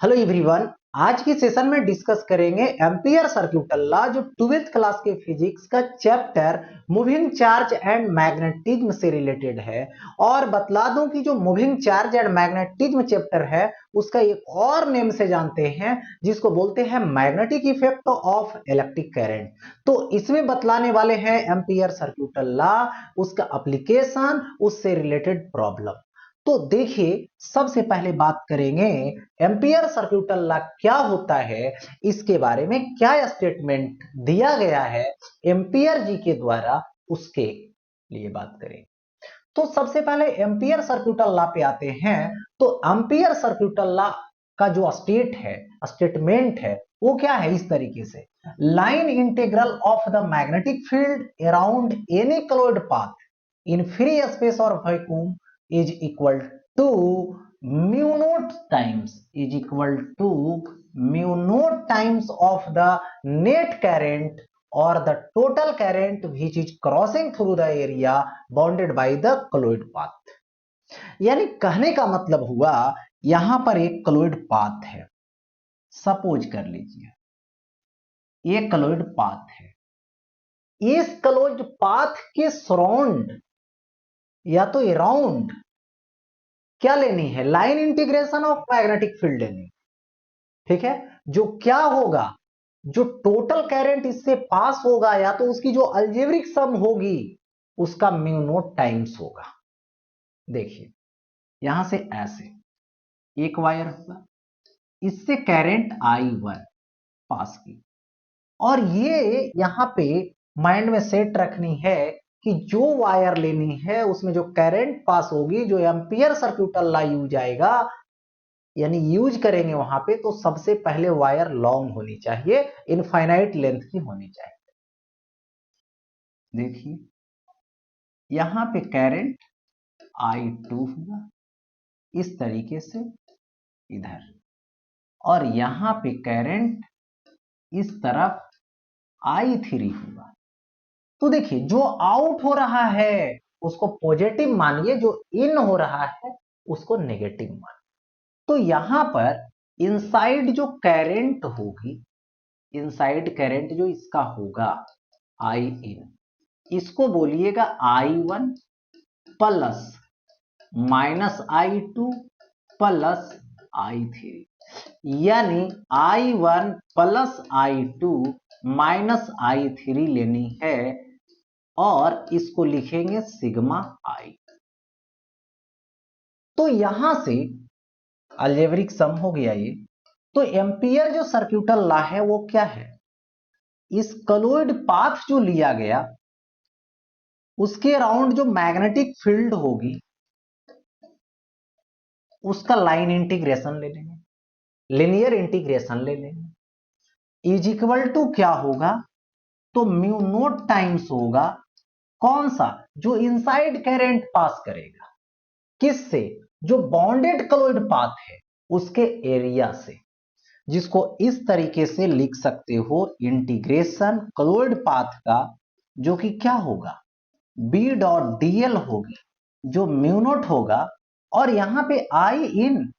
Hello everyone. आज की session में डिस्कस करेंगे एम्पियर सर्क्यूटल लॉ जो 12th क्लास के फिजिक्स का chapter moving charge and magnetism से रिलेटेड है। और बतला दूं कि जो moving charge and magnetism chapter है उसका एक और नेम से जानते हैं जिसको बोलते हैं magnetic effect of electric current. तो इसमें बतलाने वाले हैं एम्पियर सर्क्यूटल लॉ, उसका एप्लीकेशन, उससे रिलेटेड प्रॉब्लम। तो देखिए, सबसे पहले बात करेंगे एम्पियर सर्क्यूटल लॉ क्या होता है, इसके बारे में क्या स्टेटमेंट दिया गया है एम्पियर जी के द्वारा, उसके लिए बात करें। तो सबसे पहले एम्पियर सर्क्यूटल लॉ पे आते हैं। तो एम्पियर सर्क्यूटल लॉ का जो स्टेटमेंट है वो क्या है, इस तरीके से। Line integral of the magnetic field around any closed path in free space और vacuum is equal to mu naught times of the net current or the total current which is crossing through the area bounded by the colloid path। यानी कहने का मतलब हुआ, यहां पर एक colloid path है, सपोज कर लीजिए एक क्लोइड पाथ है। इस क्लोइड पाथ के सराउंड या तो अराउंड क्या लेनी है, line integration of magnetic field लेनी। ठीक है, जो क्या होगा, जो टोटल करंट इससे पास होगा या तो उसकी जो अलजेब्रिक सम होगी उसका म्यू नॉट टाइम्स होगा। देखिए, यहां से ऐसे एक वायर होगा, इससे करंट I1 पास की, और ये यहां पे माइंड में सेट रखनी है कि जो वायर लेनी है उसमें जो करंट पास होगी, जो एम्पियर सर्क्यूटल लॉ यूज आएगा यानी यूज करेंगे वहां पे, तो सबसे पहले वायर लॉन्ग होनी चाहिए, इनफाइनाइट लेंथ की होनी चाहिए। देखिए, यहां पे करंट I2 हुआ इस तरीके से इधर, और यहां पे करंट इस तरफ I3 हुआ। तो देखिए, जो आउट हो रहा है उसको पॉजिटिव मानिए, जो इन हो रहा है उसको नेगेटिव मानिए। तो यहां पर इनसाइड जो करंट होगी, इनसाइड करंट जो इसका होगा I इन, इसको बोलिएगा I1 plus minus I2 plus I3, यानी I1 plus I2 minus I3 लेनी है, और इसको लिखेंगे सिग्मा I। तो यहां से अलजेब्रिक सम हो गया ये। तो एम्पियर जो सर्क्यूटल लॉ है वो क्या है, इस क्लोइड पाथ जो लिया गया उसके अराउंड जो मैग्नेटिक फील्ड होगी उसका लाइन इंटीग्रेशन ले लेंगे, लिनियर इंटीग्रेशन ले लेंगे। इज इक्वल टू क्या होगा, तो म्यू नोट टाइम्स होगा कौन सा, जो इनसाइड करंट पास करेगा, किससे, जो बॉन्डेड क्लोइड पाथ है उसके एरिया से, जिसको इस तरीके से लिख सकते हो, इंटीग्रेशन क्लोइड पाथ का, जो कि क्या होगा, बी डॉट डीएल होगी, जो म्यू नोट होगा, और यहां पे आई इन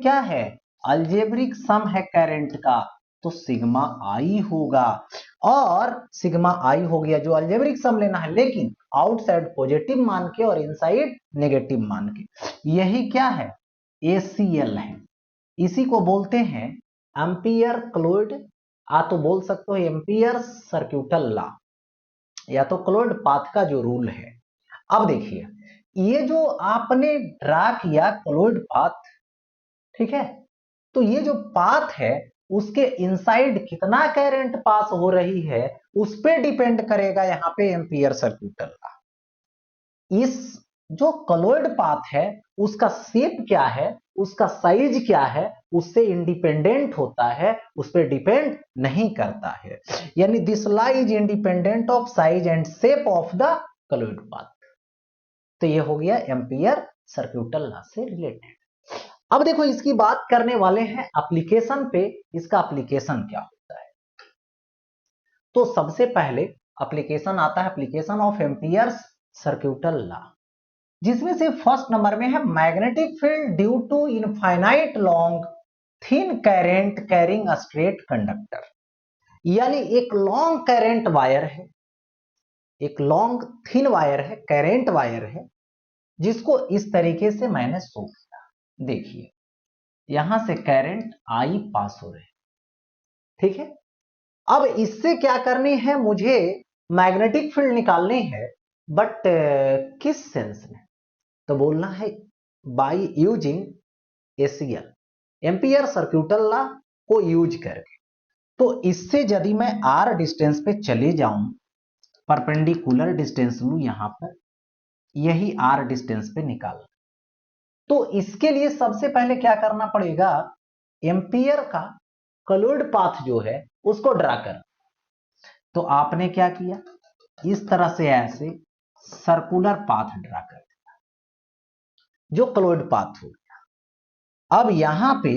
क्या है, अलजेब्रिक सम है करंट का, तो सिग्मा आई होगा। और सिग्मा आई हो गया, जो अलजेब्रिक सम लेना है, लेकिन आउटसाइड पॉजिटिव मान के और इनसाइड नेगेटिव मान के। यही क्या है, एसीएल है। इसी को बोलते हैं एम्पियर क्लोइड, आ तो बोल सकते हो एम्पियर सर्क्यूटल लॉ, या तो क्लोइड पाथ का जो रूल है। अब देखिए, ये जो आपने ड्रा किया क्लोइड पाथ, ठीक है, तो ये जो पाथ है उसके इनसाइड कितना करंट पास हो रही है उस पे डिपेंड करेगा यहां पे एम्पियर सर्क्यूटल लॉ। इस जो क्लोइड पाथ है उसका शेप क्या है, उसका साइज क्या है, उससे इंडिपेंडेंट होता है, उस पर डिपेंड नहीं करता है। यानी this law is independent of size and shape of the colloid path. तो ये हो गया एम्पियर सर्क्यूटल लॉ से रिलेटेड। अब देखो, इसकी बात करने वाले हैं एप्लीकेशन पे, इसका एप्लीकेशन क्या होता है। तो सबसे पहले एप्लीकेशन आता है, application of Ampere circuital law, जिसमें से फर्स्ट नंबर में है magnetic field due to infinite long thin current carrying a straight conductor, यानी एक लॉन्ग कैरेंट वायर है, एक लॉन्ग थिन वायर है, कैरेंट वायर है, जिसको इस तरीके से मैंने शो किया। देखिए यहां से करंट आई पास हो रहे, ठीक है। अब इससे क्या करनी है, मुझे मैग्नेटिक फील्ड निकालनी है, बट किस सेंस में, तो बोलना है by using ACL, ampere circuital law को यूज करके। तो इससे यदि मैं आर डिस्टेंस पे चले जाऊं, परपेंडिकुलर डिस्टेंस लू यहां पर, यही आर डिस्टेंस पे निकाल, तो इसके लिए सबसे पहले क्या करना पड़ेगा, एम्पियर का क्लोज्ड पाथ जो है उसको ड्रा कर। तो आपने क्या किया, इस तरह से ऐसे सर्कुलर पाथ ड्रा कर दिया, जो क्लोज्ड पाथ हो गया। अब यहां पे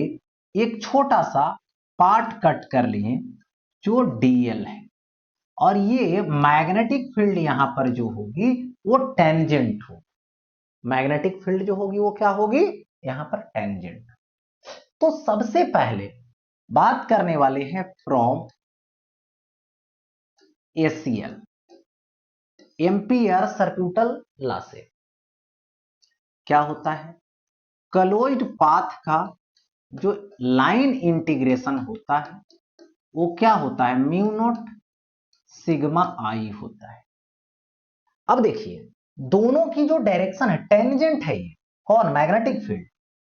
एक छोटा सा पार्ट कट कर लिए जो डीएल है, और ये मैग्नेटिक फील्ड यहां पर जो होगी वो टेंजेंट होगी, मैग्नेटिक फील्ड जो होगी वो क्या होगी, यहां पर टेंजेंट। तो सबसे पहले बात करने वाले हैं from ACL, ampere circuital law से। क्या होता है, क्लोज्ड पाथ का जो लाइन इंटीग्रेशन होता है वो क्या होता है, म्यू नॉट सिग्मा आई होता है। अब देखिए दोनों की जो डायरेक्शन है टेंजेंट है, ये कौन, मैग्नेटिक फील्ड,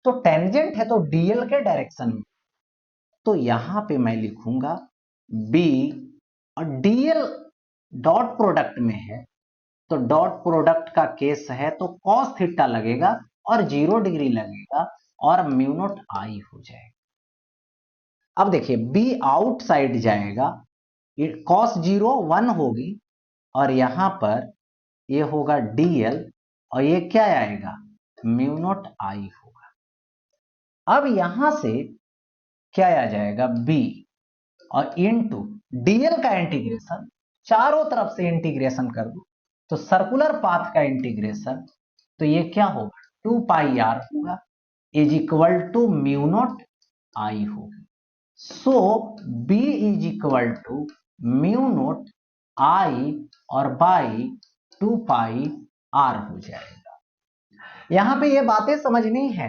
तो टेंजेंट है तो डीएल के डायरेक्शन में, तो यहां पे मैं लिखूंगा बी, और डीएल डॉट प्रोडक्ट में है, तो डॉट प्रोडक्ट का केस है तो कॉस थीटा लगेगा और 0 डिग्री लगेगा और म्यू नॉट आई हो जाएगा। अब देखिए बी आउटसाइड जाएगा, कॉस 0 1 होगी, और यहां पर ये होगा डीएल, और ये क्या आएगा, म्यू नॉट आई होगा। अब यहां से क्या आ जाएगा, बी और इनटू डीएल का इंटीग्रेशन, चारों तरफ से इंटीग्रेशन कर दो, तो सर्कुलर पाथ का इंटीग्रेशन, तो ये क्या होगा 2 पाई आर होगा, is equal to mu naught I होगी। So B is equal to mu naught I और बाई 2 पाई आर हो जाएगा। यहां पे ये बातें समझनी है,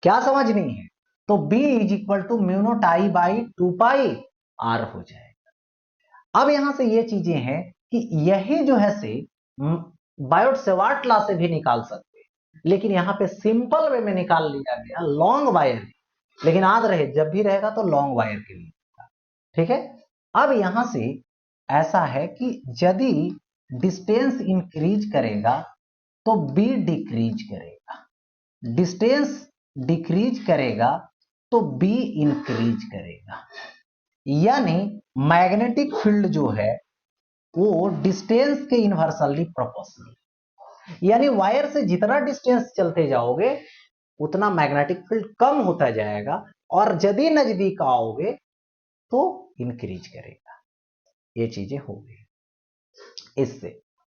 क्या समझनी है, तो b is equal to mu naught I by 2 pi R हो जाएगा। अब यहां से ये चीजें हैं कि यही जो है से बायोट सेवार्ट लॉ से भी निकाल सकते हैं, लेकिन यहां पे सिंपल वे में निकाल लिया गया लॉन्ग वायर, लेकिन याद रहे जब भी रहेगा तो लॉन्ग वायर के लिए, ठीक है। अब यहां से ऐसा है कि यदि डिस्टेंस इंक्रीज करेगा तो बी डिक्रीज करेगा, डिस्टेंस डिक्रीज करेगा तो बी इंक्रीज करेगा, यानी मैग्नेटिक फील्ड जो है वो डिस्टेंस के इनवर्सली प्रोपोर्शनल, यानी वायर से जितना डिस्टेंस चलते जाओगे उतना मैग्नेटिक फील्ड कम होता जाएगा, और यदि नजदीक आओगे तो इंक्रीज करेगा। ये चीजें हो गई इससे।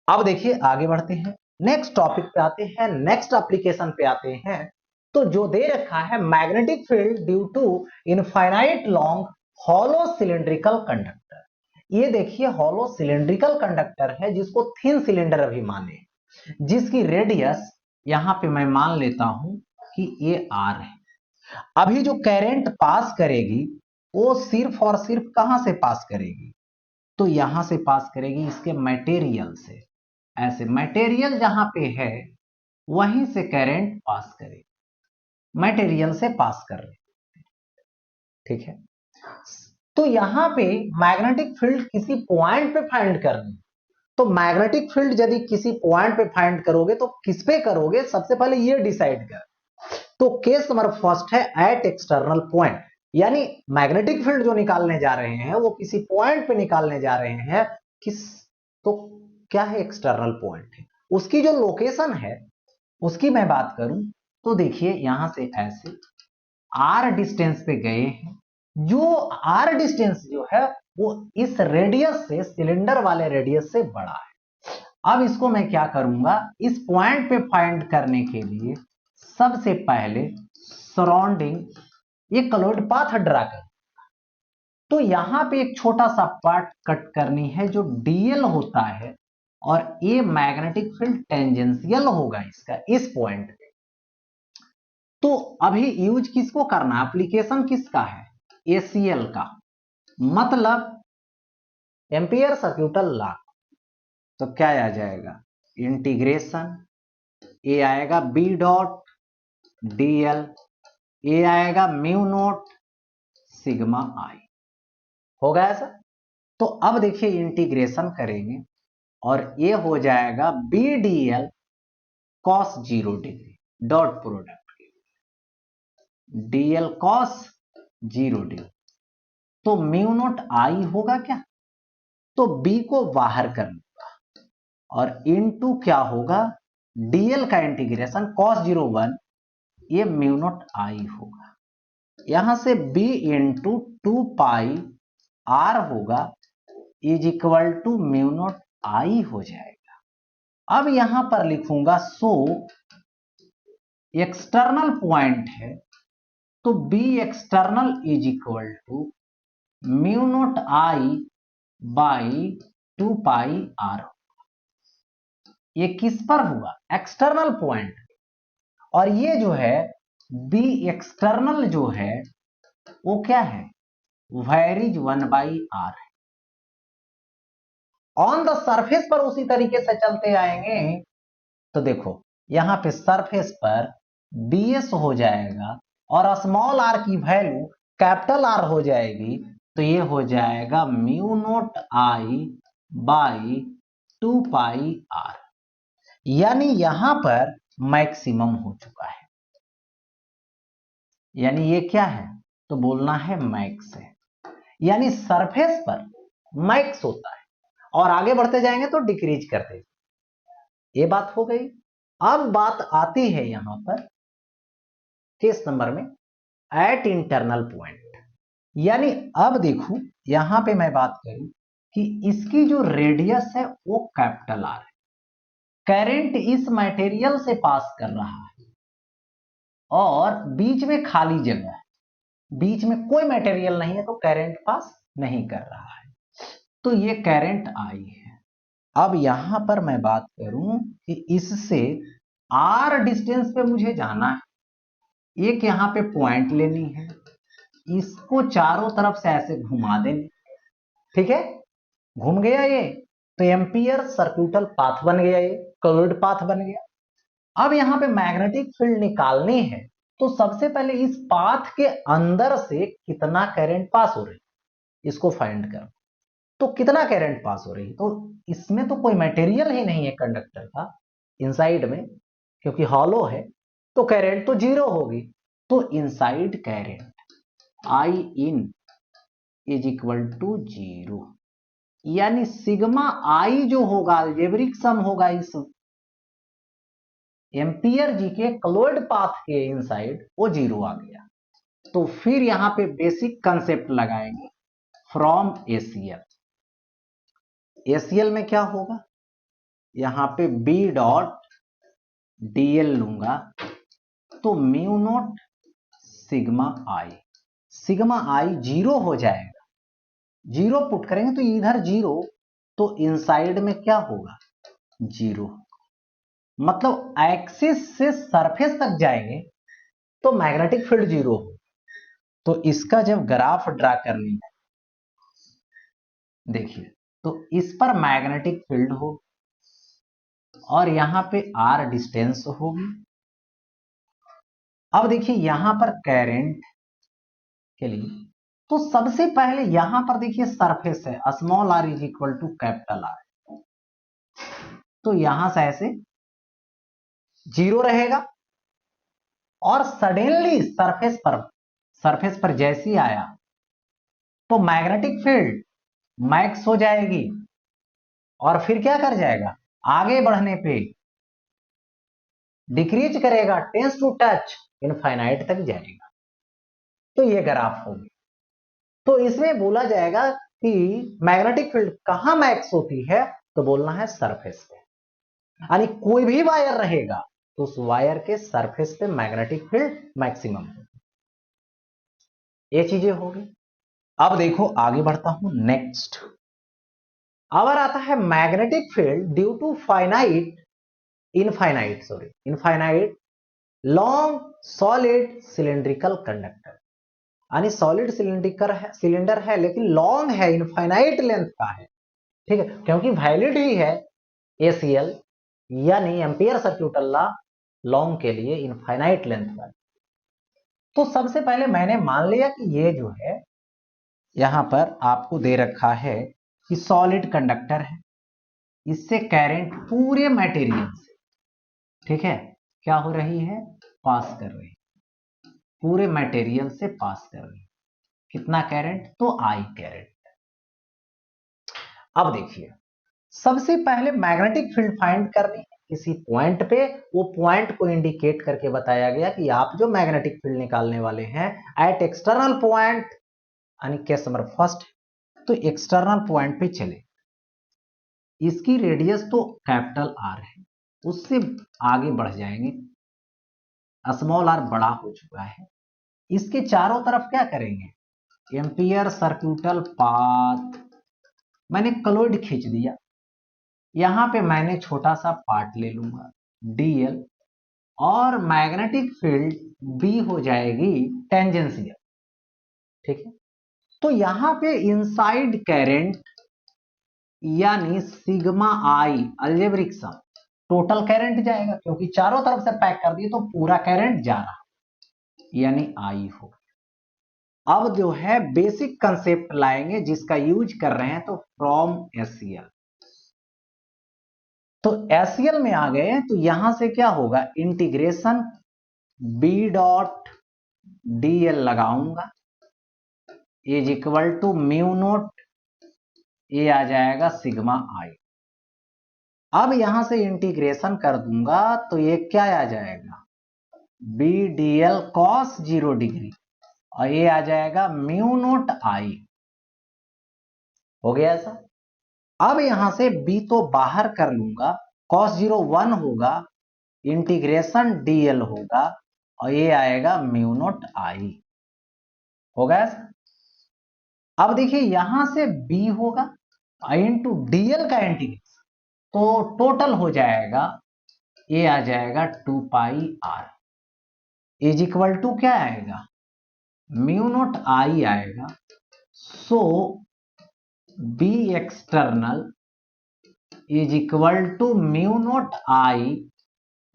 अब देखिए आगे बढ़ते हैं, नेक्स्ट टॉपिक पे आते हैं, नेक्स्ट एप्लीकेशन पे आते हैं। तो जो दे रखा है magnetic field due to infinite long hollow cylindrical conductor, ये देखिए हॉलो सिलिंड्रिकल कंडक्टर है जिसको थिन सिलेंडर अभी माने, जिसकी रेडियस यहां पे मैं मान लेता हूं कि ये आर है। अभी जो करंट पास करेगी वो सिर्फ और सिर्फ कहां से पास करेगी, तो यहां से पास करेगी इसके मटेरियल से, ऐसे मटेरियल जहां पे है वहीं से करंट पास करेगी, मटेरियल से पास कर रहे, ठीक है। तो यहां पे मैग्नेटिक फील्ड किसी पॉइंट पे फाइंड करनी, तो मैग्नेटिक फील्ड यदि किसी पॉइंट पे फाइंड करोगे तो किस पे करोगे, सबसे पहले ये डिसाइड कर। तो केस नंबर फर्स्ट है एट एक्सटर्नल पॉइंट, यानी मैग्नेटिक फील्ड जो निकालने जा रहे हैं वो किसी पॉइंट पे निकालने जा रहे हैं, किस, तो क्या है एक्सटर्नल पॉइंट है, उसकी जो लोकेशन है उसकी मैं बात करूं तो देखिए यहां से ऐसे आर डिस्टेंस पे गए हैं, जो आर डिस्टेंस जो है वो इस रेडियस से, सिलेंडर वाले रेडियस से बड़ा है। अब इसको मैं क्या करूंगा, इस पॉइंट पे फाइंड करने के लिए सबसे पहले सराउंडिंग ये क्लोज्ड पाथ ड्रा कर। तो यहां पे एक छोटा सा पार्ट कट करनी है जो डीएल होता है, और ये मैग्नेटिक फील्ड टेंजेंशियल होगा इसका इस पॉइंट पे। तो अभी यूज किसको करना, एप्लीकेशन किसका है, एसीएल का, मतलब एम्पियर सर्क्यूटल लॉ। तो क्या आ जाएगा, इंटीग्रेशन, ये आएगा बी डॉट डीएल, ये आएगा म्यू नोट सिग्मा आई। होगा ऐसा? तो अब देखिए इंटीग्रेशन करेंगे और ये हो जाएगा B D L cos 0 degree dot product D L cos 0 degree. तो म्यू नोट आई होगा क्या, तो बी को बाहर कर लूंगा और इनटू क्या होगा, डीएल का इंटीग्रेशन कॉस 01, ये म्यू नोट आई होगा। यहां से b इंटू 2 पाई आर होगा is equal to mu naught I हो जाएगा। अब यहां पर लिखूंगा सो एक्सटर्नल पॉइंट है, तो b external is equal to mu naught I by 2 pi R. ये किस पर हुआ, एक्सटर्नल पॉइंट। और ये जो है बी एक्सटर्नल जो है वो क्या है, वेरीज 1 बाई आर है। ऑन द सरफेस पर उसी तरीके से चलते आएंगे। तो देखो यहां पे सरफेस पर bs हो जाएगा और स्मॉल आर की वैल्यू कैपिटल आर हो जाएगी, तो ये हो जाएगा mu naught I by 2 pi R. यानी यहां पर मैक्सिमम हो चुका है, यानी ये क्या है, तो बोलना है मैक्स है। यानी सरफेस पर मैक्स होता है और आगे बढ़ते जाएंगे तो डिक्रीज करते, ये बात हो गई। अब बात आती है यहां पर केस नंबर में एट इंटरनल पॉइंट। यानी अब देखो यहां पे मैं बात करूं कि इसकी जो रेडियस है वो कैपिटल आर है, करंट इस मटेरियल से पास कर रहा है और बीच में खाली जगह है, बीच में कोई मटेरियल नहीं है तो करंट पास नहीं कर रहा है, तो ये करंट आई है। अब यहां पर मैं बात करूं कि इससे आर डिस्टेंस पे मुझे जाना है, एक यहां पे पॉइंट लेनी है, इसको चारों तरफ से ऐसे घुमा देंगे, ठीक है, घूम गया ये, तो एम्पियर सर्क्यूटल पाथ बन गया, ये क्लोज्ड पाथ बन गया। अब यहां पे मैग्नेटिक फील्ड निकालनी है, तो सबसे पहले इस पाथ के अंदर से कितना करंट पास हो रही है इसको फाइंड कर। तो कितना करंट पास हो रही है, तो इसमें तो कोई मटेरियल ही नहीं है कंडक्टर का इनसाइड में, क्योंकि हॉलो है, तो करंट तो जीरो होगी। तो inside current I in is equal to 0, यानी सिग्मा आई जो होगा अलजेब्रिक सम होगा इस एम्पियर जी के क्लोज्ड पाथ के इनसाइड, वो 0 आ गया। तो फिर यहां पे बेसिक कंसेप्ट लगाएंगे फ्रॉम एसीएल। एसीएल में क्या होगा, यहां पे बी डॉट डीएल लूंगा, तो म्यू नोट सिग्मा आई, सिग्मा आई 0 हो जाएगा, 0 पुट करेंगे तो इधर 0, तो इनसाइड में क्या होगा 0, मतलब एक्सिस से सरफेस तक जाएंगे तो मैग्नेटिक फील्ड 0 हो। तो इसका जब ग्राफ ड्रा करनी है, देखिए तो इस पर मैग्नेटिक फील्ड हो और यहां पे आर डिस्टेंस होगी। अब देखिए यहां पर करंट के लिए, तो सबसे पहले यहां पर देखिए सरफेस है, small are is equal to capital R, तो यहां से ऐसे 0 रहेगा और सडनली सरफेस पर जैसी आया तो मैग्नेटिक फील्ड मैक्स हो जाएगी और फिर क्या कर जाएगा, आगे बढ़ने पे डिक्रीज करेगा, टेंस टू टच इनफाइनाइट तक जाएगा। तो ये ग्राफ होगी। तो इसमें बोला जाएगा कि मैग्नेटिक फील्ड कहां मैक्स होती है, तो बोलना है सरफेस पे, यानी कोई भी वायर रहेगा तो उस वायर के सरफेस पे मैग्नेटिक फील्ड मैक्सिमम है। ये चीजें हो गई। अब देखो आगे बढ़ता हूं नेक्स्ट। अब आता है magnetic field due to infinite long solid cylindrical conductor, यानी सॉलिड सिलेंडर है लेकिन लॉन्ग है, इनफाइनाइट लेंथ का है। ठीक है, क्योंकि वैलिड ही है एसीएल, यानी एम्पियर सर्क्यूटल लॉ लॉन्ग के लिए इनफाइनाइट लेंथ का। तो सबसे पहले मैंने मान लिया कि ये जो है यहां पर आपको दे रखा है कि सॉलिड कंडक्टर है, इससे करंट पूरे मटेरियल से, ठीक है, क्या हो रही है, पास कर रही है, पूरे मटेरियल से पास कर रही है। कितना करंट, तो आई करंट। अब देखिए सबसे पहले मैग्नेटिक फील्ड फाइंड करनी है किसी पॉइंट पे, वो पॉइंट को इंडिकेट करके बताया गया कि आप जो मैग्नेटिक फील्ड निकालने वाले हैं एट एक्सटर्नल पॉइंट, यानी केस नंबर फर्स्ट, तो एक्सटर्नल पॉइंट पे चले, इसकी रेडियस तो कैपिटल आर है, उससे आगे बढ़ जाएंगे, स्मॉल आर बड़ा हो चुका है, इसके चारों तरफ क्या करेंगे, एम्पियर सर्क्यूटल पाथ, मैंने क्लोइड खींच दिया, यहां पे मैंने छोटा सा पार्ट ले लूंगा डीएल, और मैग्नेटिक फील्ड बी हो जाएगी टेंजेंशियल। ठीक है, तो यहां पे इनसाइड करंट यानी सिग्मा आई अलजेब्रिक सम, टोटल करंट जाएगा क्योंकि चारों तरफ से पैक कर दिए तो पूरा करंट जा रहा, यानी आई हो। अब जो है बेसिक कंसेप्ट लाएंगे जिसका यूज कर रहे हैं, तो फ्रॉम एससीएल, तो एससीएल में आ गए तो यहां से क्या होगा, इंटीग्रेशन बी डॉट डीएल लगाऊंगा is equal to mu naught, ये आ जाएगा सिग्मा आई। अब यहां से इंटीग्रेशन कर दूंगा तो ये क्या आ जाएगा, B D L cos 0 degree, और ये आ जाएगा म्यू नोट आई। हो गया ऐसा। अब यहां से बी तो बाहर कर लूंगा, कॉस 0 1 होगा, इंटीग्रेशन डीएल होगा, और ये आएगा म्यू नोट आई। हो गया ऐसा। अब देखिए यहां से बी होगा इंटू डीएल का इंटीग्रेशन, तो टोटल हो जाएगा, ये आ जाएगा 2 pi r is equal to क्या आएगा, म्यू नोट आई आएगा। So B external is equal to mu naught I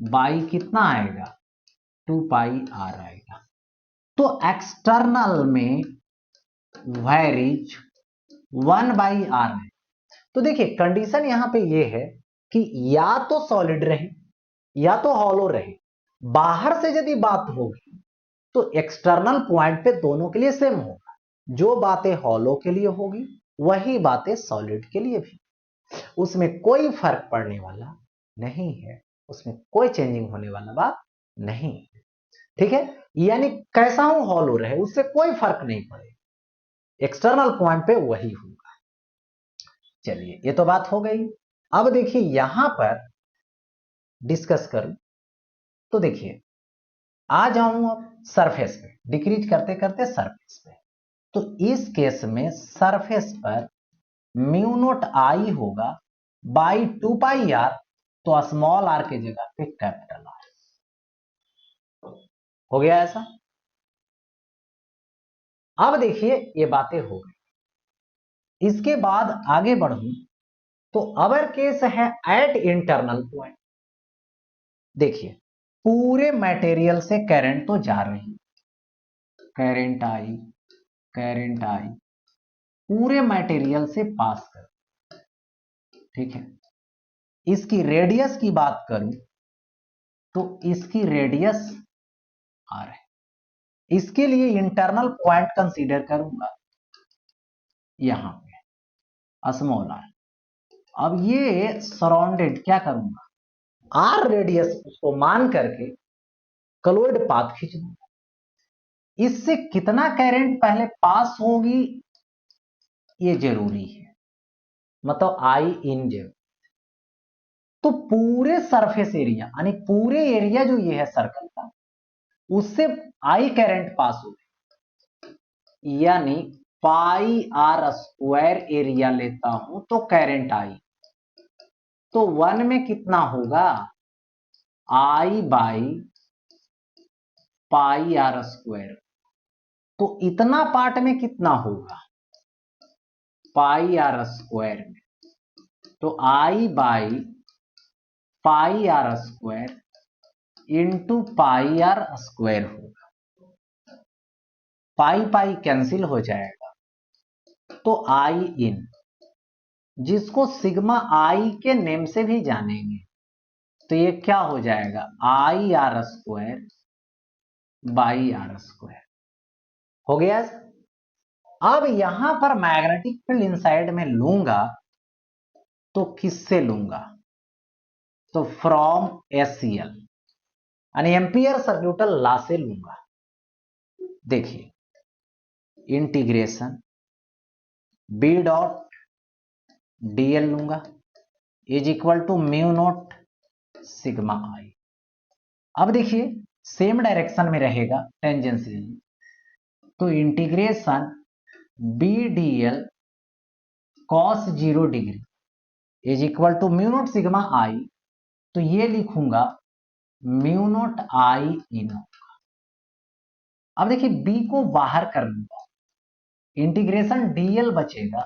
by कितना आएगा, 2 पाई आर आएगा। तो एक्सटर्नल में वैरिज 1 बाई आर है। तो देखिए कंडीशन यहां पे ये है कि या तो सॉलिड रहे या तो हॉलो रहे, बाहर से यदि बात होगी तो एक्सटर्नल पॉइंट पे दोनों के लिए सेम होगा, जो बातें हॉलो के लिए होगी वही बातें सॉलिड के लिए भी, उसमें कोई फर्क पड़ने वाला नहीं है, उसमें कोई चेंजिंग होने वाला बात नहीं है। ठीक है, यानी कैसा हूं हॉलो रहे उससे कोई फर्क नहीं पड़ेगा, एक्सटर्नल पॉइंट पे वही होगा। चलिए ये तो बात हो गई। अब देखिए यहां पर डिस्कस करूं तो देखिए आ जाऊं अब सरफेस पे, डिक्रीज करते करते सरफेस पे, तो इस केस में सरफेस पर म्यू नोट आई होगा बाई 2 पाई आर, तो स्मॉल आर के जगह पे कैपिटल आर। हो गया ऐसा। अब देखिए ये बातें हो गई, इसके बाद आगे बढ़ूं तो अवर केस है एट इंटरनल पॉइंट। देखिए पूरे मटेरियल से करंट तो जा रही, करंट आई, करंट आई पूरे मटेरियल से पास कर, ठीक है, इसकी रेडियस की बात करूं तो इसकी रेडियस आर है, इसके लिए इंटरनल पॉइंट कंसीडर करूंगा यहां पे स्मॉल आर। अब ये सराउंडेड क्या करूंगा, आर रेडियस उसको मान करके क्लोइड पाथ खींच दूंगा, इससे कितना करंट पहले पास होगी ये जरूरी है, मतलब आई इन जरूरी। तो पूरे सरफेस एरिया यानी पूरे एरिया जो ये है सर्कल का, उससे आई करंट पास हो गई, यानी पाई आर स्क्वायर एरिया लेता हूं तो करंट आई, तो 1 में कितना होगा, आई बाई पाई आर स्क्वायर। तो इतना पार्ट में कितना होगा, पाई आर स्क्वायर में, तो I by pi r square into pi r square होगा। पाई पाई कैंसिल हो जाएगा, तो आई इन, जिसको सिग्मा आई के नेम से भी जानेंगे, तो ये क्या हो जाएगा, I are square by are square हो गया। अब यहां पर मैग्नेटिक फील्ड इनसाइड में लूंगा तो किससे लूंगा, तो फ्रॉम एससीएल यानी एम्पियर सर्क्यूटल लॉ से लूंगा। देखिए इंटीग्रेशन बी डॉट डीएल लूंगा is equal to mu naught sigma I. अब देखिए सेम डायरेक्शन में रहेगा टेंजेंशियल, तो integration B dl cos 0 degree is equal to mu naught sigma I, तो ये लिखूंगा म्यू नॉट आई इन। अब देखिए बी को बाहर कर लूंगा, इंटीग्रेशन डीएल बचेगा,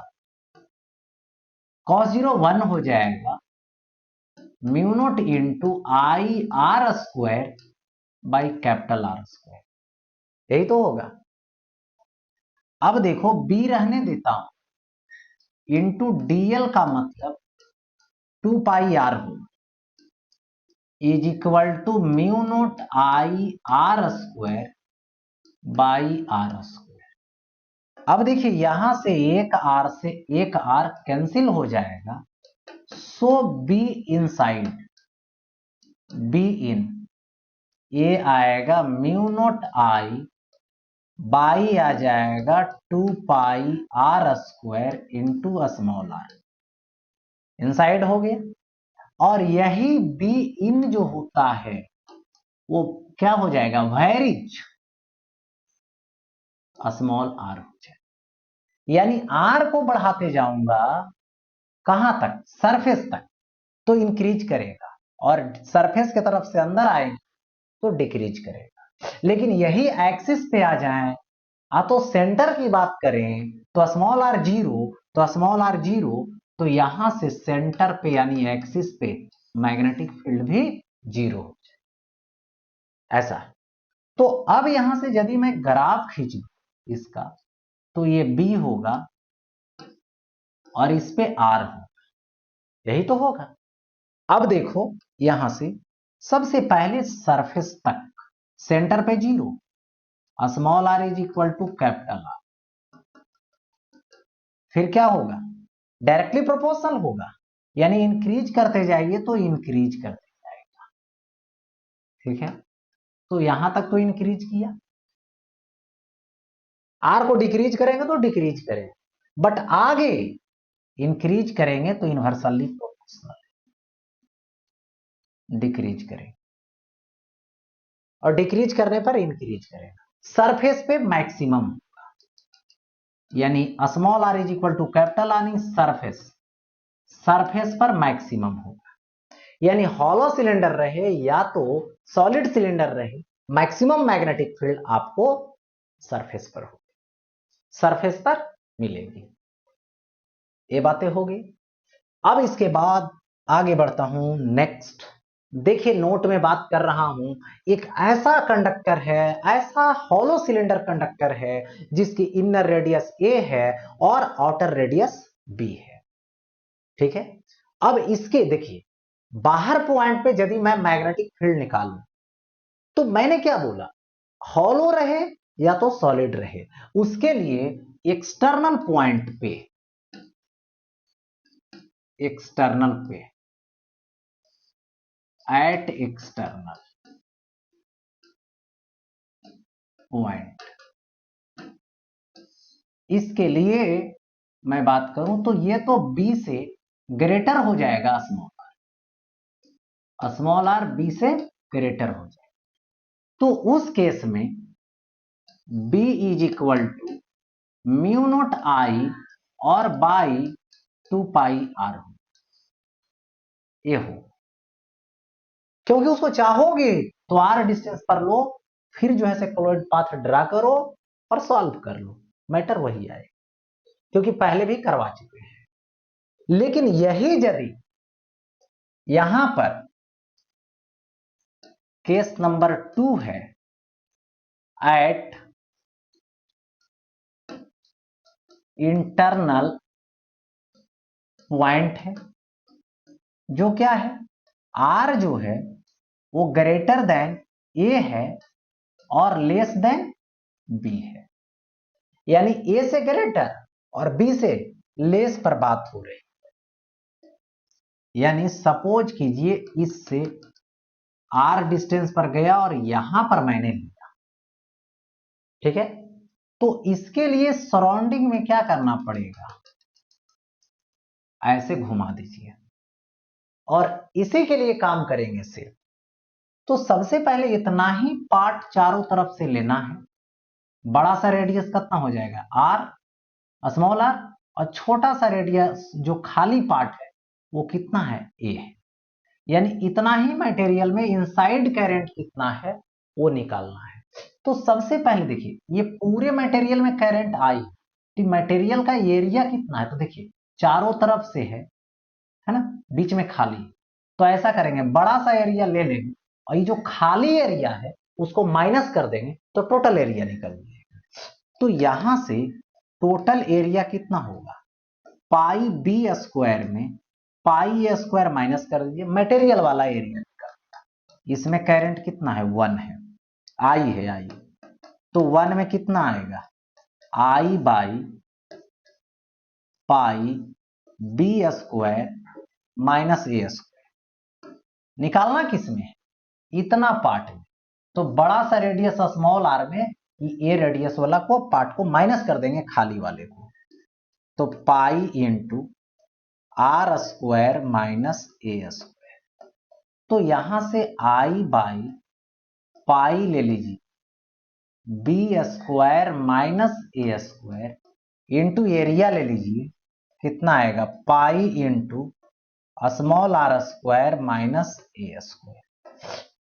कॉस 0 1 हो जाएगा, mu naught into I R square by capital R square, यही तो होगा। अब देखो बी रहने देता हूं, इंटू डीएल का मतलब 2 पाई आर होगा is equal to mu naught I are square by are square. अब देखिए यहां से एक आर कैंसिल हो जाएगा, so B inside, B in, ये आएगा म्यू नॉट आई बाई आ जाएगा 2 pi r square into small r, inside हो गया। और यही बी इन जो होता है वो क्या हो जाएगा, वेरिज स्मॉल आर हो जाएगा। यानी आर को बढ़ाते जाऊंगा कहां तक, सरफेस तक, तो इंक्रीज करेगा, और सरफेस की तरफ से अंदर आए तो डिक्रीज करेगा। लेकिन यही एक्सिस पे आ जाए, तो सेंटर की बात करें तो स्मॉल आर जीरो, तो स्मॉल आर जीरो, तो यहां से सेंटर पे यानी एक्सिस पे मैग्नेटिक फील्ड भी जीरो हो जाए, ऐसा। तो अब यहां से यदि मैं ग्राफ खींच इसका, तो ये बी होगा और इस पे आर होगा, यही तो होगा। अब देखो यहां से सबसे पहले सरफेस तक, सेंटर पे zero, small are is equal to capital R, फिर क्या होगा, डायरेक्टली प्रोपोर्शनल होगा, यानी इंक्रीज करते जाइए तो इंक्रीज करते जाएगा, ठीक है। तो यहां तक तो इंक्रीज किया, आर को डिक्रीज करेंगे तो डिक्रीज करेंगे, बट आगे इंक्रीज करेंगे तो इनवर्सली प्रोपोर्शनल डिक्रीज करेंगे, और डिक्रीज करने पर इंक्रीज करेगा। सरफेस पे मैक्सिमम, यानी small are is equal to capital R, surface, surface पर मैक्सिमम होगा। यानी हॉलो सिलेंडर रहे या तो सॉलिड सिलेंडर रहे, मैक्सिमम मैग्नेटिक फील्ड आपको सरफेस पर होगी, सरफेस पर मिलेगी। ये बातें हो गई। अब इसके बाद आगे बढ़ता हूं नेक्स्ट। देखिए नोट में बात कर रहा हूं, एक ऐसा कंडक्टर है, ऐसा हॉलो सिलेंडर कंडक्टर है जिसकी इनर रेडियस ए है और आउटर रेडियस बी है, ठीक है। अब इसके देखिए बाहर पॉइंट पे यदि मैं मैग्नेटिक फील्ड निकालूं, तो मैंने क्या बोला, हॉलो रहे या तो सॉलिड रहे, उसके लिए एक्सटर्नल पॉइंट पे, एक्सटर्नल पे, एट एक्सटर्नल पॉइंट, इसके लिए मैं बात करूं तो ये तो बी से ग्रेटर हो जाएगा, स्मॉल आर बी से ग्रेटर हो जाएगा। तो उस केस में B is equal to mu naught I और बाई 2 पाई आर हो, ये हो, क्योंकि उसको चाहोगे तो आर डिस्टेंस पर लो, फिर जो है से क्लोइड पाथ ड्रा करो और सॉल्व कर लो, मैटर वही आए, क्योंकि पहले भी करवा चुके हैं। लेकिन यही यदि यहां पर केस नंबर 2 है, एट इंटरनल पॉइंट है, जो क्या है, आर जो है वो ग्रेटर देन ए है और लेस देन बी है, यानी ए से ग्रेटर और बी से लेस पर बात हो रही, यानी सपोज कीजिए इससे आर डिस्टेंस पर गया और यहां पर मैंने लिया, ठीक है, तो इसके लिए सराउंडिंग में क्या करना पड़ेगा, ऐसे घुमा दीजिए और इसी के लिए काम करेंगे सिर्फ। तो सबसे पहले इतना ही पार्ट चारों तरफ से लेना है, बड़ा सा रेडियस कितना हो जाएगा आर, स्मॉल आर, और छोटा सा रेडियस जो खाली पार्ट है वो कितना है ए है, यानी इतना ही मटेरियल में इनसाइड करंट कितना है वो निकालना है। तो सबसे पहले देखिए ये पूरे मटेरियल में करंट आई, तो मटेरियल का एरिया कितना है, तो देखिए चारों तरफ से है ना, बीच में खाली, तो ऐसा करेंगे बड़ा सा एरिया ले लेंगे और ये जो खाली एरिया है उसको माइनस कर देंगे तो टोटल एरिया निकल जाएगा। तो यहां से टोटल एरिया कितना होगा, पाई बी स्क्वायर में पाई ए स्क्वायर माइनस कर दीजिए, मटेरियल वाला एरिया निकल, इसमें करंट कितना है 1 है, आई है आई, तो 1 में कितना आएगा I by pi B square minus A square, निकालना किसमें है, इतना पार्ट में, तो बड़ा सा रेडियस स्मॉल आर में ए रेडियस वाला को पार्ट को माइनस कर देंगे खाली वाले को, तो pi into R square minus ए स्क्वायर, तो यहां से आई बाई पाई ले लीजिए बी स्क्वायर माइनस ए स्क्वायर इंटू एरिया ले लीजिए, कितना आएगा pi into small R square minus ए स्क्वायर।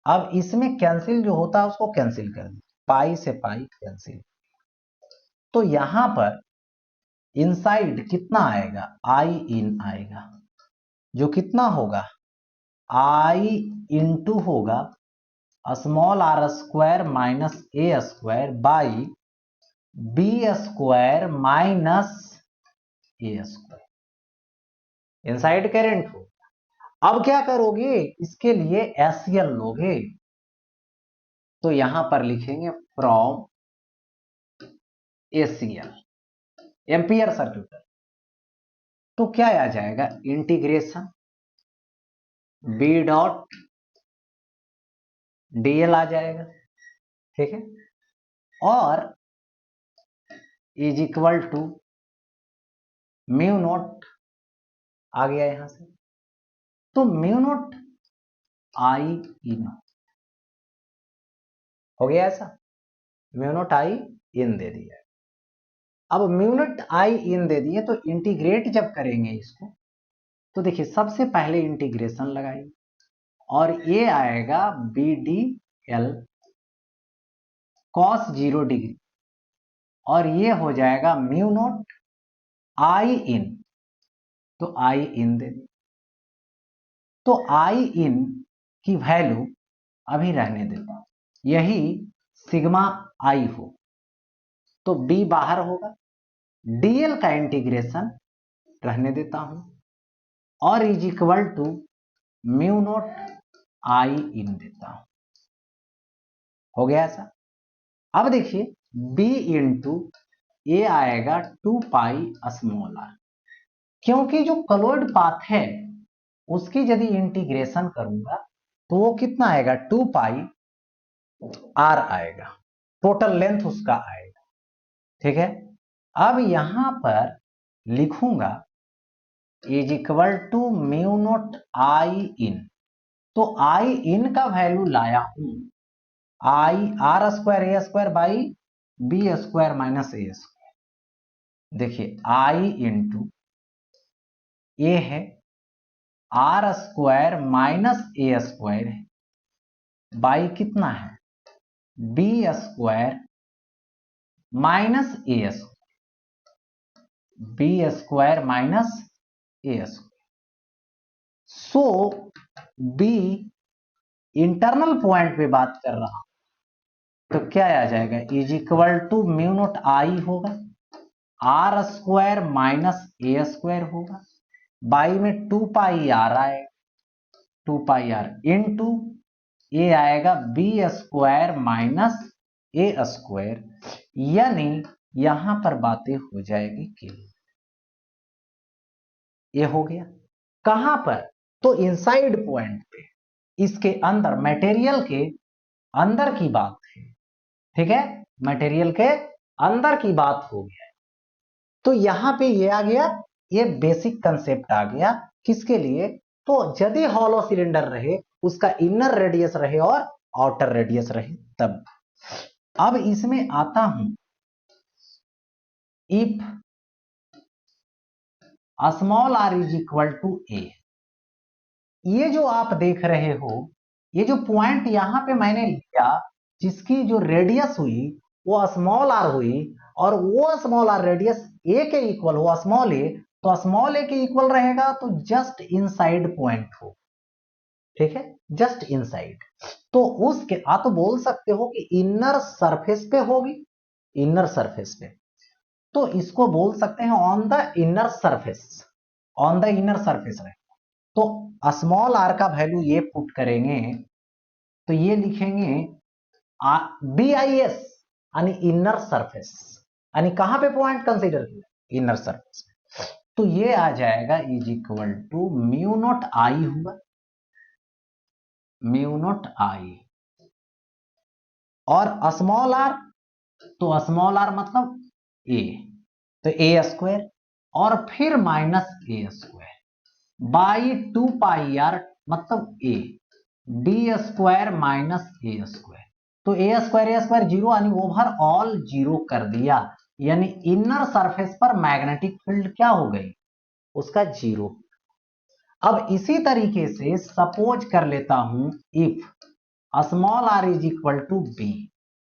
अब इसमें कैंसिल जो होता है उसको कैंसिल कर दीजिए, पाई से पाई कैंसिल, तो यहां पर इनसाइड कितना आएगा आई इन आएगा, जो कितना होगा आई इंटू होगा small R square minus A square by B square minus A square, inside current हो। अब क्या करोगे, इसके लिए एसएल लोगे, तो यहां पर लिखेंगे फ्रॉम एसीएल एम्पियर सर्क्यूट, तो क्या आ जाएगा इंटीग्रेशन बी डॉट डीएल आ जाएगा, ठीक है, और is equal to mu naught आ गया यहां से, तो म्यू नोट आई इन हो गया, ऐसा म्यू नोट आई इन दे दिया। अब म्यू नोट आई इन दे दिए तो इंटीग्रेट जब करेंगे इसको, तो देखिए सबसे पहले इंटीग्रेशन लगाइए और ये आएगा B D L cos 0 degree और ये हो जाएगा म्यू नोट आई इन, तो आई इन दे दी, तो आई इन की वैल्यू अभी रहने देता हूं, यही सिग्मा आई हो, तो बी बाहर होगा, डीएल का इंटीग्रेशन रहने देता हूं और is equal to mu naught I in देता हूं, हो गया ऐसा। अब देखिए b इंटू ए आएगा 2 पाई स्मॉल आर, क्योंकि जो क्लोइड पाथ है उसकी यदि इंटीग्रेशन करूंगा तो वो कितना आएगा 2 पाई आर आएगा, टोटल लेंथ उसका आएगा, ठीक है। अब यहां पर लिखूंगा is equal to mu naught I in, तो आई इन का वैल्यू लाया हूं I are square a square by B square minus A square, देखिए आई इंटू ए है, आर स्क्वायर माइनस ए स्क्वायर है, बाई कितना है बी स्क्वायर माइनस ए square, B square minus ए square. So B internal point पे बात कर रहा हूं, तो क्या आ जाएगा is equal to mu naught I होगा, आर स्क्वायर माइनस ए स्क्वायर होगा, बाई में 2 पाई आर आएगा, 2 पाई आर इंटू ए आएगा बी स्क्वायर माइनस ए स्क्वायर, यानी यहां पर बातें हो जाएगी क्लियर। ये हो गया कहां पर, तो इनसाइड पॉइंट पे, इसके अंदर मटेरियल के अंदर की बात है, ठीक है, मटेरियल के अंदर की बात हो गया। तो यहां पे ये आ गया, ये बेसिक कंसेप्ट आ गया किसके लिए, तो यदि हॉलो सिलेंडर रहे उसका इनर रेडियस रहे और आउटर रेडियस रहे तब। अब इसमें आता हूं, if small are is equal to a, ये जो आप देख रहे हो, ये जो पॉइंट यहां पे मैंने लिया जिसकी जो रेडियस हुई वो स्मॉल आर हुई, और वो स्मॉल आर रेडियस ए के इक्वल हो स्मॉल ए, तो स्मॉल ए के इक्वल रहेगा तो जस्ट इनसाइड पॉइंट हो, ठीक है, जस्ट इनसाइड। तो उसके तो बोल सकते हो कि इनर सरफेस पे होगी, इनर सरफेस पे, तो इसको बोल सकते हैं on the inner surface, on the inner surface रहेगा। तो स्मॉल आर का वैल्यू ये पुट करेंगे तो ये लिखेंगे बी आई एस यानी इनर सरफेस, यानी कहां पे पॉइंट कंसीडर किया, इनर सरफेस। तो ये आ जाएगा is equal to mu naught I होगा, म्यू नॉट आई, और स्मॉल आर, तो स्मॉल आर मतलब ए, तो ए स्क्वायर और फिर minus A square by 2 pi are मतलब ए, बी स्क्वायर माइनस ए स्क्वायर, तो ए स्क्वायर जीरो यानी ओवरऑल जीरो कर दिया, यानी इनर सरफेस पर मैग्नेटिक फील्ड क्या हो गई उसका जीरो। अब इसी तरीके से सपोज कर लेता हूं if small are is equal to B,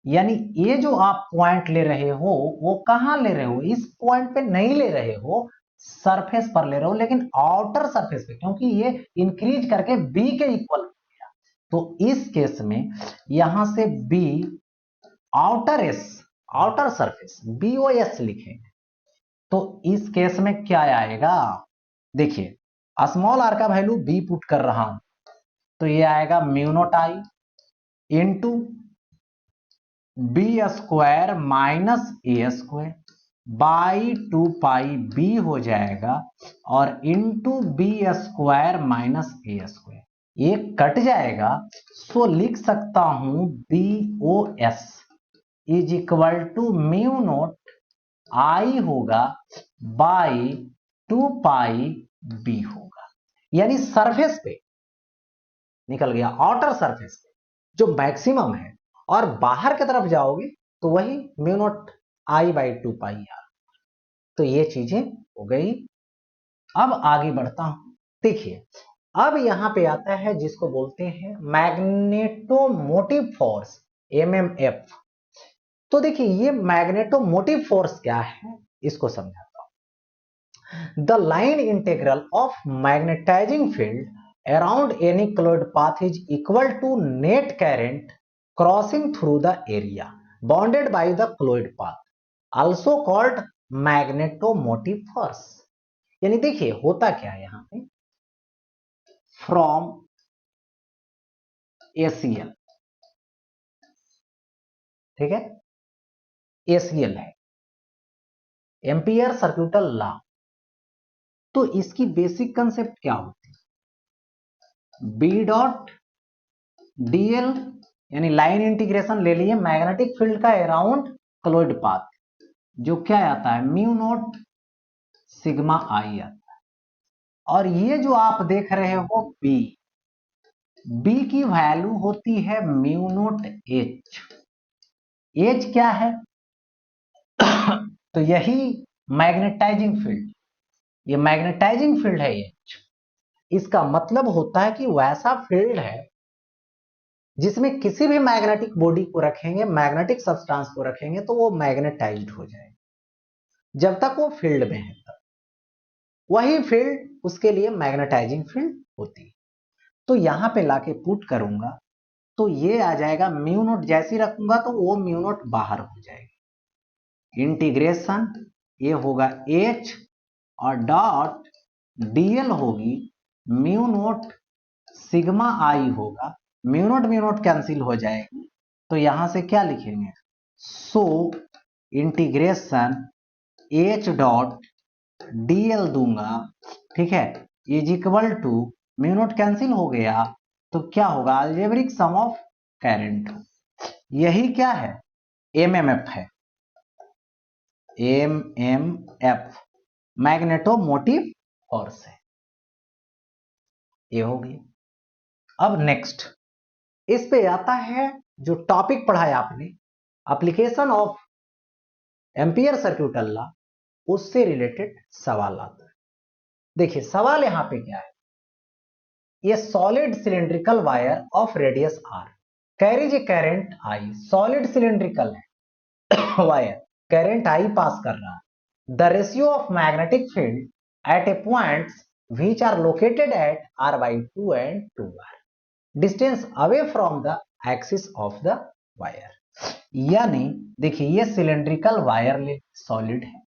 यानी ये जो आप पॉइंट ले रहे हो वो कहां ले रहे हो, इस पॉइंट पे नहीं ले रहे हो, सरफेस पर ले रहे हो, लेकिन आउटर सरफेस पे, क्योंकि ये इंक्रीज करके बी के इक्वल हो गया। तो इस केस में यहां से B outer S, outer surface B O S लिखेंगे। तो इस केस में क्या आएगा, देखिए स्मॉल आर का वैल्यू बी पुट कर रहा हूं, तो ये आएगा mu naught I into B square minus A square by 2 pi B हो जाएगा, और इंटू बी स्क्वायर माइनस ए स्क्वायर, ये कट जाएगा, सो लिख सकता हूं B O S is equal to mu naught I होगा बाई 2 पाई बी होगा, यानी सरफेस पे निकल गया, आउटर सरफेस पे जो मैक्सिमम है, और बाहर की तरफ जाओगे तो वही mu naught I by 2 pi R. तो ये चीजें हो गई। अब आगे बढ़ता हूं, देखिए अब यहां पे आता है जिसको बोलते हैं मैग्नेटोमोटिव फोर्स, एमएमएफ। तो देखिए ये मैग्नेटोमोटिव फोर्स क्या है इसको समझाता हूं। The line integral of magnetising field around any colloid path is equal to net current crossing through the area bounded by the colloid path, also called magnetomotive force। यानी देखिए होता क्या है यहां पे, फ्रॉम एसीएल, ठीक है, एसीएल है एम्पियर सर्क्यूटल लॉ। तो इसकी बेसिक कंसेप्ट क्या होती है, बी डॉट डीएल यानी लाइन इंटीग्रेशन ले लिए मैग्नेटिक फील्ड का अराउंड क्लोइड पाथ, जो क्या आता है म्यू नॉट सिग्मा आई आता है, और ये जो आप देख रहे हो बी, बी की वैल्यू होती है म्यू नॉट एच, एच क्या है तो यही मैग्नेटाइजिंग फील्ड, ये मैग्नेटाइजिंग फील्ड है ये। इसका मतलब होता है कि वैसा फील्ड है जिसमें किसी भी मैग्नेटिक बॉडी को रखेंगे, मैग्नेटिक सब्सटेंस को रखेंगे तो वो मैग्नेटाइज्ड हो जाएगा जब तक वो फील्ड में है तब। वही फील्ड उसके लिए मैग्नेटाइजिंग फील्ड होती है। तो यहां पे लाके पुट करूंगा तो ये आ जाएगा म्यू नोट, जैसी रखूंगा तो वो म्यू नोट बाहर हो जाएगी। इंटीग्रेशन ये होगा H और डॉट dl होगी म्यू नोट सिग्मा आई होगा, म्यू नोट कैंसिल हो जाएगी। तो यहां से क्या लिखेंगे, so integration H dot dl दूंगा, ठीक है, is equal to mu naught cancel हो गया तो क्या होगा, अलजेब्रिक सम ऑफ करंट। यही क्या है, एमएमएफ है, एमएमएफ मैग्नेटोमोटिव फोर्स है। ये हो गया। अब नेक्स्ट इस पे आता है जो टॉपिक पढ़ाया आपने, application of Ampere circuital law, उससे रिलेटेड सवाल आता है। देखिए सवाल यहां पे क्या है, ये solid cylindrical wire of radius R carries a current I, solid cylindrical है वायर, करंट आई पास कर रहा है। The ratio of magnetic field at a points which are located at r by 2 and 2r distance away from the axis of the wire. यानी देखिए ये cylindrical wire solid है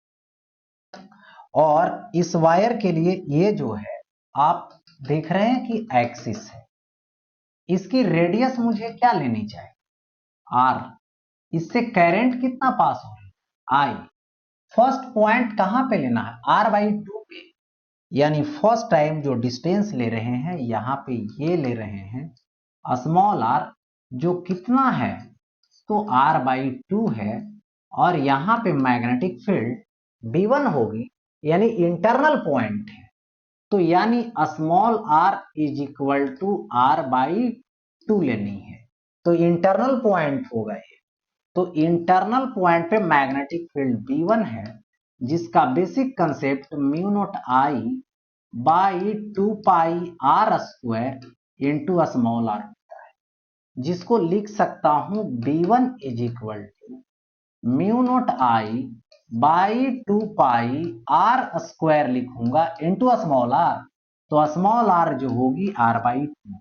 और इस wire के लिए ये जो है आप देख रहे हैं कि एक्सिस है, इसकी रेडियस मुझे क्या लेनी चाहिए, आर। इससे करंट कितना पास हो रहा है, आई। फर्स्ट पॉइंट कहां पे लेना है, r/2 पे, यानी फर्स्ट टाइम जो डिस्टेंस ले रहे हैं यहां पे ये ले रहे हैं स्मॉल r, जो कितना है तो r/2 है। और यहां पे मैग्नेटिक फील्ड V1 होगी, यानी इंटरनल पॉइंट है, तो यानी small r is equal to r/2 लेनी है, तो इंटरनल पॉइंट होगा ये। तो इंटरनल पॉइंट पे मैग्नेटिक फील्ड V1 है, जिसका basic concept mu naught I by 2 pi r square into small r होता है, जिसको लिख सकता हूं V1 is equal to mu naught I by 2 pi r square लिखूंगा इंटू स्मॉल r, तो स्मॉल r जो होगी r/2।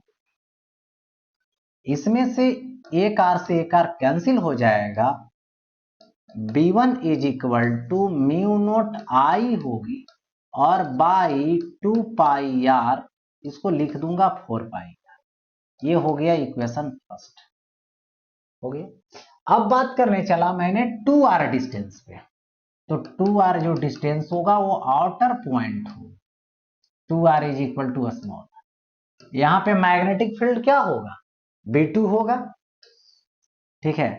इसमें से एक r से एक r कैंसिल हो जाएगा, V1 is equal to mu naught I होगी और बाई 2 पाई r, इसको लिख दूंगा 4 पाई r। ये हो गया इक्वेशन फर्स्ट, हो गया। अब बात करने चला मैंने 2r डिस्टेंस पे, तो 2r जो डिस्टेंस होगा वो आउटर पॉइंट हो, 2r is equal to small. यहां पे मैग्नेटिक फील्ड क्या होगा, V2 होगा, ठीक है।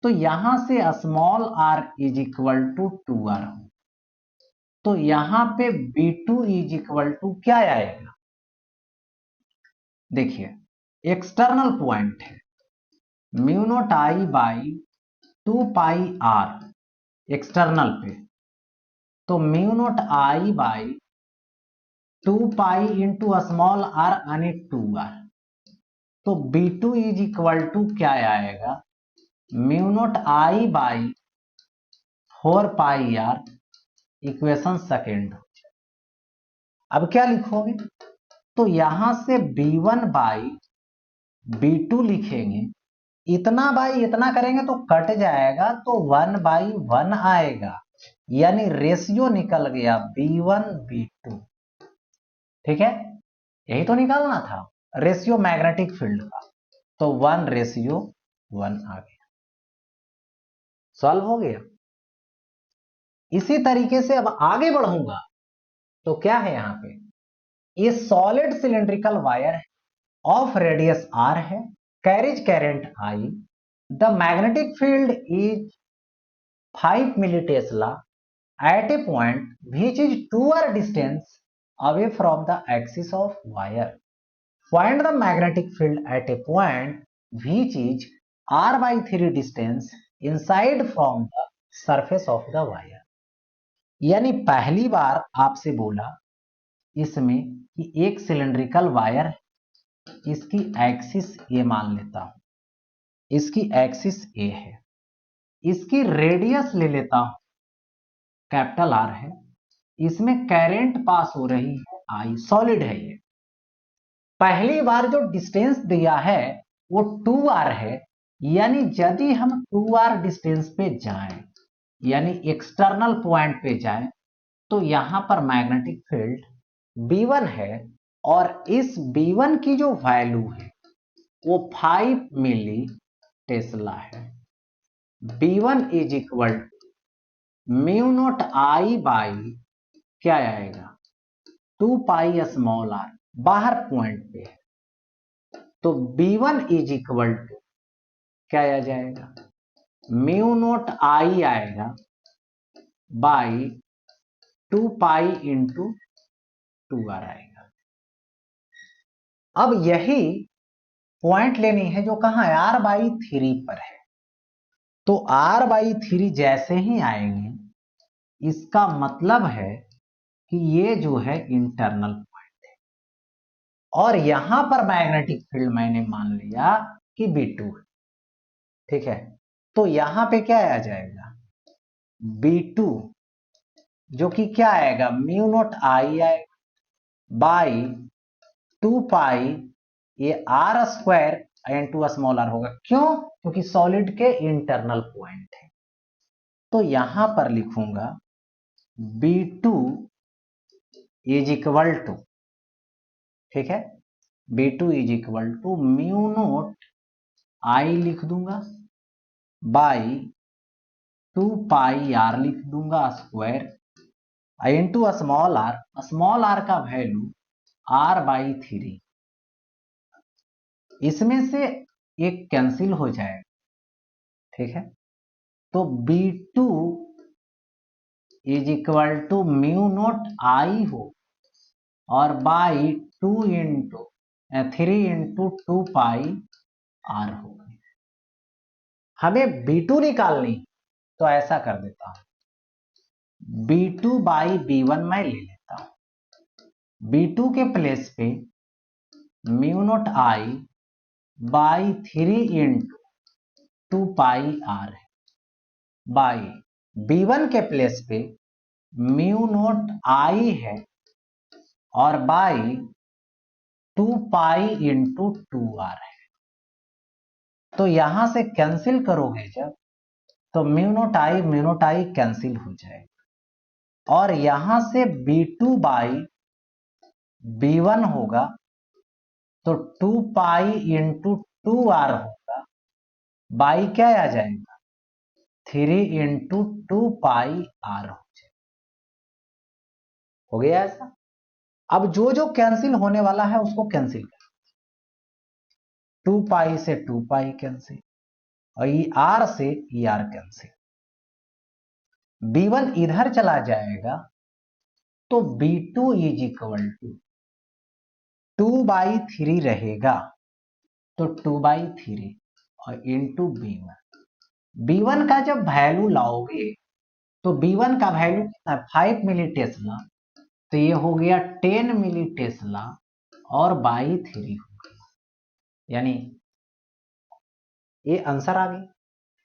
तो यहां से small r is equal to 2r हो, तो यहां पे V2 इज इक्वल टू क्या आएगा, देखिए एक्सटर्नल पॉइंट है mu naught I by 2 pi r external पे, तो mu naught I by 2 pi into small r यानी 2r, तो B2 इज इक्वल टू क्या आएगा, mu naught I by 4 pi r, equation second. अब क्या लिखोगे, तो यहां से B1 बाई B2 लिखेंगे, इतना बाई इतना करेंगे तो कट जाएगा, तो 1/1 आएगा, यानी रेशियो निकल गया B1/B2, ठीक है। यही तो निकालना था रेशियो मैग्नेटिक फील्ड का, तो 1:1 आ गया, सॉल्व हो गया। इसी तरीके से अब आगे बढ़ूंगा तो क्या है, यहां पे ये सॉलिड सिलिंड्रिकल वायर है ऑफ रेडियस r है, carries current I, the magnetic field is 5 milli tesla at a point which is 2r distance away from the axis of wire. Find the magnetic field at a point which is r/3 distance inside from the surface of the wire. यानी पहली बार आपसे बोला इसमें कि एक cylindrical wire है, इसकी axis ए मान लेता हूं, इसकी एक्सिस ए है, इसकी रेडियस ले लेता हूं कैपिटल आर है, इसमें करंट पास हो रही है आई, सॉलिड है ये। पहली बार जो डिस्टेंस दिया है वो 2r है, यानी यदि हम 2r डिस्टेंस पे जाएं, यानी एक्सटर्नल पॉइंट पे जाएं, तो यहां पर मैग्नेटिक फील्ड B1 है, और इस B1 की जो वैल्यू है वो 5 मिली टेस्ला है। B1 is equal mu naught I by क्या आएगा 2 पाई स्मॉल आर, बाहर पॉइंट पे है, तो B1 इज इक्वल टू क्या आ जाएगा म्यू नॉट आई आएगा बाई 2 पाई इंटू 2r आएगा। अब यही पॉइंट लेनी है जो कहां है r/3 पर है, तो r/3 जैसे ही आएंगे इसका मतलब है कि ये जो है इंटरनल पॉइंट है, और यहां पर मैग्नेटिक फील्ड मैंने मान लिया कि B2 है, ठीक है। तो यहां पे क्या आ जाएगा B2 जो कि क्या आएगा म्यू नॉट आई आएगा बाई 2 पाई ये r square into small r होगा। क्यों? क्योंकि सॉलिड के इंटरनल पॉइंट है। तो यहां पर लिखूंगा B2 इज इक्वल टू, ठीक है, B2 is equal to mu naught I लिख दूंगा बाई 2 पाई r लिख दूंगा स्क्वायर इंटू स्मॉल r का वैल्यू r/3, इसमें से एक कैंसिल हो जाएगा, ठीक है। तो B2 is equal to mu naught I हो और by 2 into 3 into 2 pi r हो। हमें B2 निकालनी, तो ऐसा कर देता हूं B2 बाई B1 मैं ले लेता हूं, B2 के प्लेस पे mu naught I by 3 into 2 pi r है, बाई B1 के प्लेस पे म्यू नोट आई है और बाई 2 पाई इंटू 2r है। तो यहां से कैंसिल करोगे जब, तो म्यू नोट आई कैंसिल हो जाएगा, और यहां से B2 बाई B1 होगा तो 2 पाई इंटू 2r होगा, बाई क्या आ जाएगा 3 इंटू 2 पाई r हो गया ऐसा। अब जो जो कैंसिल होने वाला है उसको कैंसिल कर, 2 पाई से 2 पाई कैंसिल, और ये r से ये r कैंसिल, B1 इधर चला जाएगा, तो B2 इज इक्वल टू 2/3 रहेगा, तो 2/3 और इंटू B1 का जब वैल्यू लाओगे तो B1 का वैल्यू कितना है 5 मिली टेस्ला, तो ये हो गया 10 मिली टेस्ला और बाई 3 हो गया, यानी ये आंसर आ गया।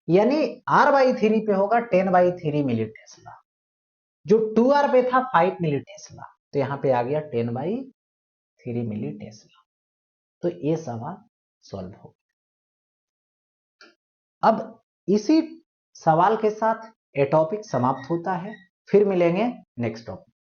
यानी r/3 पे होगा 10/3 मिली टेस्ला, जो 2r पे था 5 मिली टेस्ला, तो यहां पे आ गया 10/3 मिली टेस्ला। तो ये सवाल सॉल्व हो गया। अब इसी सवाल के साथ ये टॉपिक समाप्त होता है, फिर मिलेंगे नेक्स्ट टॉपिक।